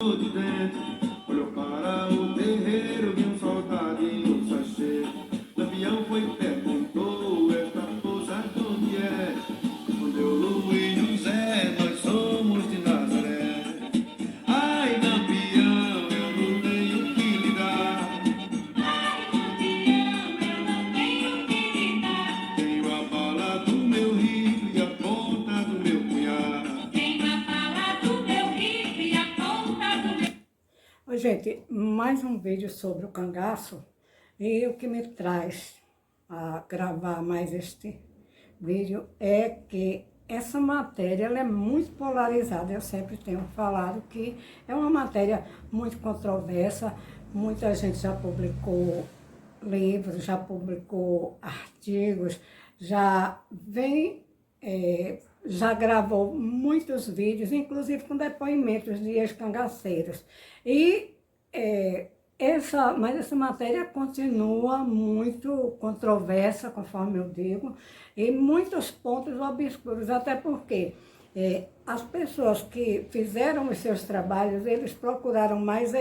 de dentro, olhou para o terreiro, viu um soldadinho sachê. Lampião foi e perguntou, esta moça de onde é? Respondeu Luiz José, nós somos de Nazaré. Ai, Lampião, eu não tenho o que lhe dar. Tenho a bala do meu rifle e a ponta do meu punhal. Oi, gente, mais um vídeo sobre o cangaço e o que me traz a gravar mais este vídeo é que essa matéria ela é muito polarizada. Eu sempre tenho falado que é uma matéria muito controversa, muita gente já publicou livros, já publicou artigos, já vem... já gravou muitos vídeos, inclusive com depoimentos de ex-cangaceiros. Mas essa matéria continua muito controversa, conforme eu digo, e muitos pontos obscuros, até porque as pessoas que fizeram os seus trabalhos, eles procuraram mais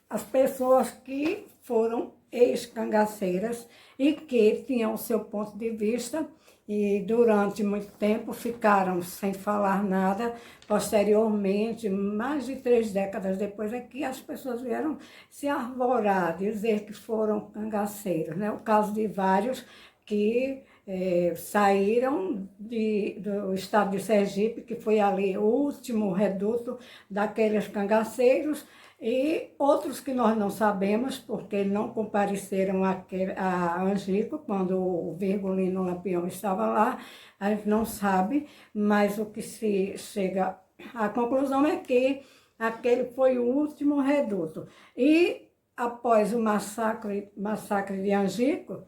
as pessoas que foram ex-cangaceiras e que tinham o seu ponto de vista e durante muito tempo ficaram sem falar nada. Posteriormente, mais de 3 décadas depois, é que as pessoas vieram se arvorar, dizer que foram cangaceiros, né? O caso de vários que saíram do estado de Sergipe, que foi ali o último reduto daqueles cangaceiros, e outros que nós não sabemos, porque não compareceram a Angico, quando o Virgulino Lampião estava lá, a gente não sabe, mas o que se chega à conclusão é que aquele foi o último reduto. E após o massacre de Angicos,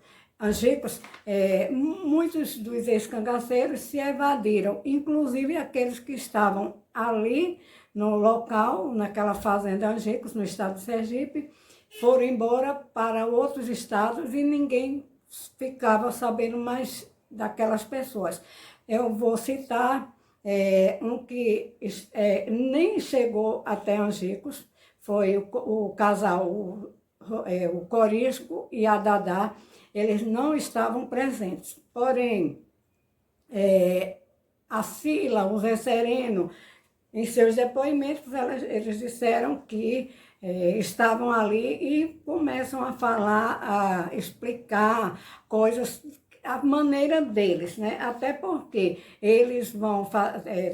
muitos dos ex-cangaceiros se evadiram, inclusive aqueles que estavam ali no local, naquela fazenda Angicos, no estado de Sergipe, foram embora para outros estados e ninguém ficava sabendo mais daquelas pessoas. Eu vou citar um que nem chegou até Angicos, foi o casal, o Corisco e a Dadá. Eles não estavam presentes, porém, a Sila, o Zé Sereno, em seus depoimentos, eles disseram que estavam ali e começam a falar, a explicar coisas, a maneira deles, né? Até porque eles vão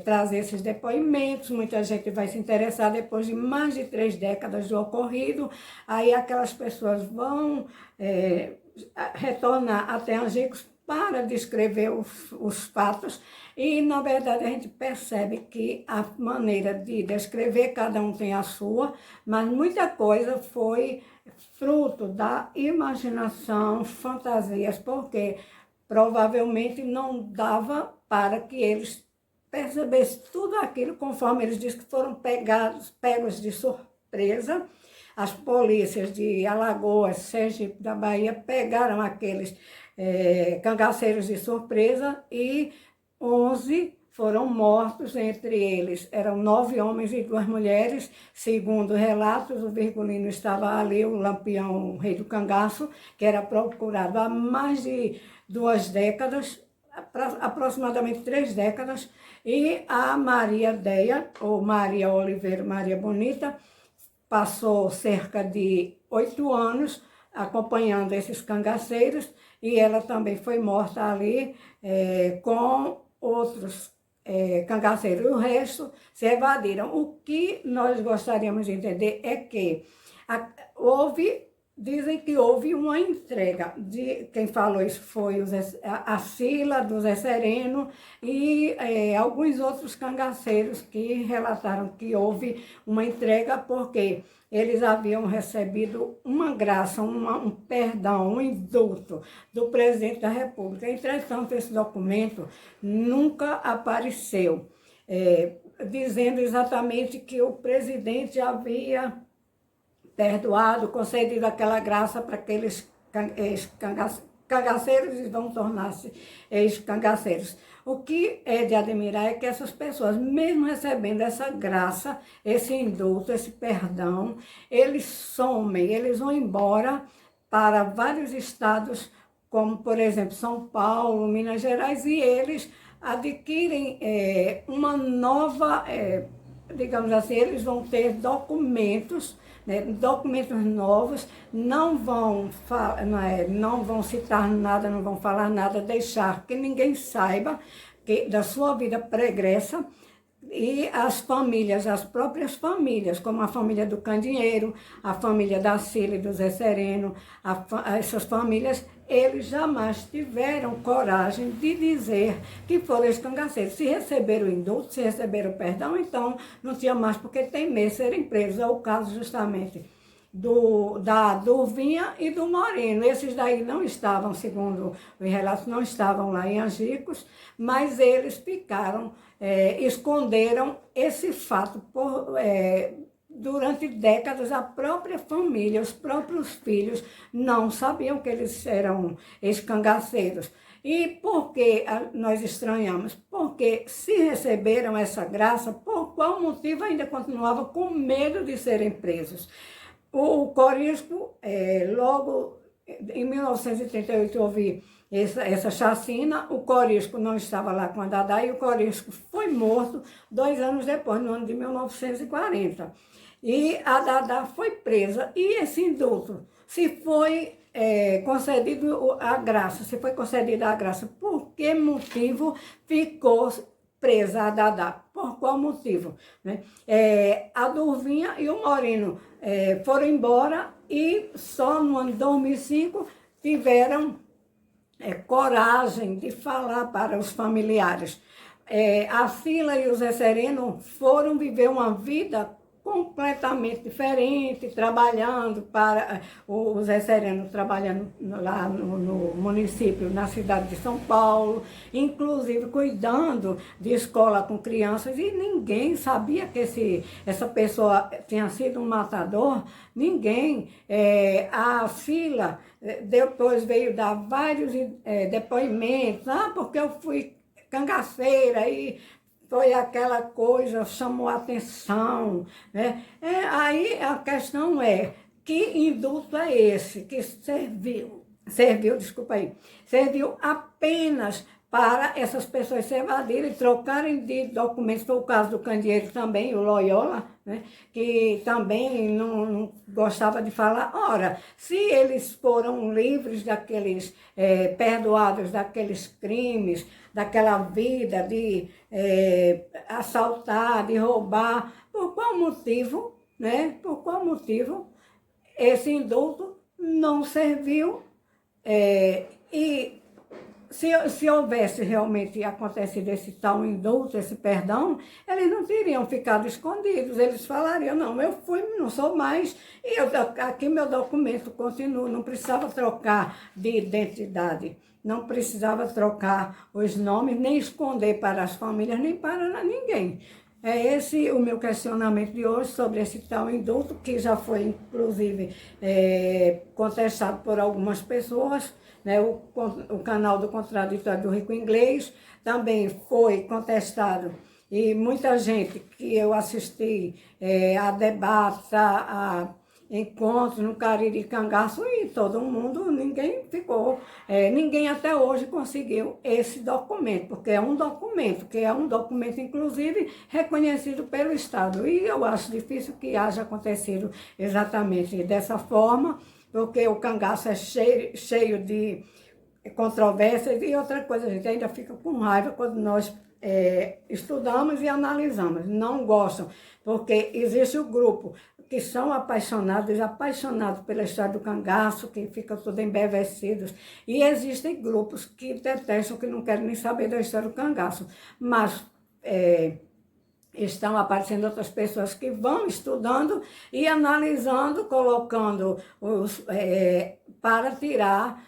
trazer esses depoimentos, muita gente vai se interessar depois de mais de 3 décadas do ocorrido, aí aquelas pessoas vão retornar até Angicos para descrever os fatos e, na verdade, a gente percebe que a maneira de descrever, cada um tem a sua, mas muita coisa foi fruto da imaginação, fantasias, porque provavelmente não dava para que eles percebessem tudo aquilo, conforme eles dizem que foram pegos de surpresa. As polícias de Alagoas, Sergipe, da Bahia, pegaram aqueles cangaceiros de surpresa e 11 foram mortos, entre eles eram 9 homens e 2 mulheres, segundo relatos. O Virgulino estava ali, o Lampião, o rei do cangaço, que era procurado há mais de 2 décadas, aproximadamente 3 décadas, e a Maria Deia, ou Maria Oliveira, Maria Bonita, passou cerca de 8 anos acompanhando esses cangaceiros e ela também foi morta ali com outros cangaceiros. O resto se evadiram. O que nós gostaríamos de entender é que dizem que houve uma entrega. Quem falou isso foi a Sila, do Zé Sereno, e alguns outros cangaceiros que relataram que houve uma entrega porque eles haviam recebido uma graça, um perdão, um indulto do presidente da República. Entretanto, esse documento nunca apareceu, dizendo exatamente que o presidente havia perdoado, concedido aquela graça para aqueles cangaceiros e vão tornar-se ex-cangaceiros. O que é de admirar é que essas pessoas, mesmo recebendo essa graça, esse indulto, esse perdão, eles somem, eles vão embora para vários estados, como, por exemplo, São Paulo, Minas Gerais, e eles adquirem uma nova, digamos assim, eles vão ter documentos, né, documentos novos, não vão citar nada, não vão falar nada, deixar que ninguém saiba da sua vida pregressa. E as famílias, as próprias famílias, como a família do Candinheiro, a família da Cília e do Zé Sereno, essas famílias, eles jamais tiveram coragem de dizer que foram ex-cangaceiros. Se receberam o indulto, se receberam o perdão, então não tinha mais porque temer serem presos. É o caso justamente da Durvinha e do Moreno. Esses daí não estavam, segundo os relatos, não estavam lá em Angicos, mas eles ficaram, esconderam esse fato durante décadas. A própria família, os próprios filhos não sabiam que eles eram ex-cangaceiros. E por que nós estranhamos? Porque se receberam essa graça, por qual motivo ainda continuavam com medo de serem presos? O Corisco, logo em 1938 houve essa chacina, o Corisco não estava lá com a Dadá e o Corisco foi morto 2 anos depois, no ano de 1940. E a Dadá foi presa e esse indulto, se foi concedido a graça, por que motivo ficou presa a Dadá? Por qual motivo? Né? A Durvinha e o Moreno foram embora e só no ano de 2005 tiveram coragem de falar para os familiares. A Cília e o Zé Sereno foram viver uma vida completamente diferente, trabalhando para o Zé Sereno, trabalhando lá no município, na cidade de São Paulo, inclusive cuidando de escola com crianças, e ninguém sabia que essa pessoa tinha sido um matador, ninguém. A Cília depois veio dar vários depoimentos, porque eu fui cangaceira e foi aquela coisa, chamou a atenção, né? Aí a questão é, que indulto é esse que serviu apenas para essas pessoas se evadirem, trocarem de documentos. Foi o caso do Candinheiro também, o Loyola, né, que também não gostava de falar. Ora, se eles foram livres daqueles, perdoados daqueles crimes, daquela vida de assaltar, de roubar, por qual motivo, né? Por qual motivo esse indulto não serviu? E se houvesse realmente acontecido esse tal indulto, esse perdão, eles não teriam ficado escondidos, eles falariam, não, eu fui, não sou mais, e aqui meu documento continua, não precisava trocar de identidade, não precisava trocar os nomes, nem esconder para as famílias, nem para ninguém. É esse o meu questionamento de hoje sobre esse tal indulto, que já foi, inclusive, contestado por algumas pessoas, né? O canal do Contraditório do Rico Inglês também foi contestado, e muita gente que eu assisti a debates, a encontros no Cariri Cangaço, e todo mundo, ninguém ficou, ninguém até hoje conseguiu esse documento, porque é um documento inclusive reconhecido pelo Estado, e eu acho difícil que haja acontecido exatamente dessa forma, porque o cangaço é cheio de controvérsias. E outra coisa, a gente ainda fica com raiva quando nós estudamos e analisamos. Não gostam, porque existe o grupo que são apaixonados pela história do cangaço, que ficam todos embevecidos. E existem grupos que detestam, que não querem nem saber da história do cangaço. Mas estão aparecendo outras pessoas que vão estudando e analisando, colocando para tirar,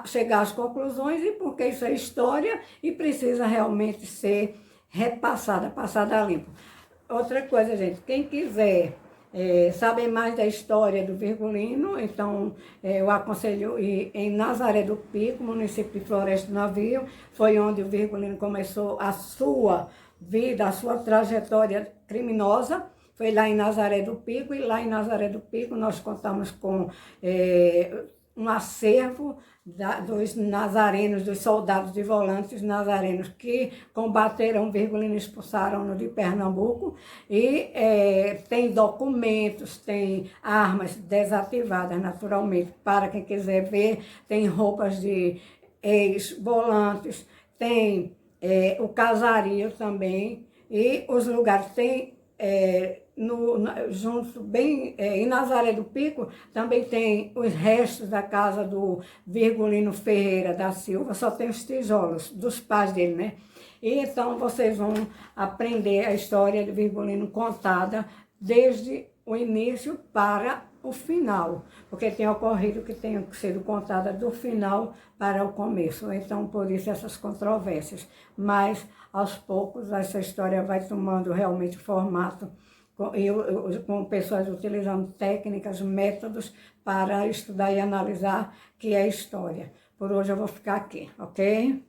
chegar às conclusões, e porque isso é história e precisa realmente ser repassada, passada a limpo. Outra coisa, gente, quem quiser sabem mais da história do Virgulino, então eu aconselho ir em Nazaré do Pico, município de Floresta do Navio, foi onde o Virgulino começou a sua vida, a sua trajetória criminosa, foi lá em Nazaré do Pico, e lá em Nazaré do Pico nós contamos com um acervo dos nazarenos, dos soldados de volantes nazarenos que combateram o Virgulino e expulsaram-no de Pernambuco, e tem documentos, tem armas desativadas naturalmente, para quem quiser ver, tem roupas de ex-volantes, tem o casario também, e os lugares tem junto, bem em Nazaré do Pico, também tem os restos da casa do Virgulino Ferreira da Silva, só tem os tijolos dos pais dele, né? E então vocês vão aprender a história do Virgulino contada desde o início para o final, porque tem ocorrido que tem sido contada do final para o começo, então por isso essas controvérsias, mas aos poucos essa história vai tomando realmente formato, com pessoas utilizando técnicas, métodos para estudar e analisar que é história. Por hoje eu vou ficar aqui, ok?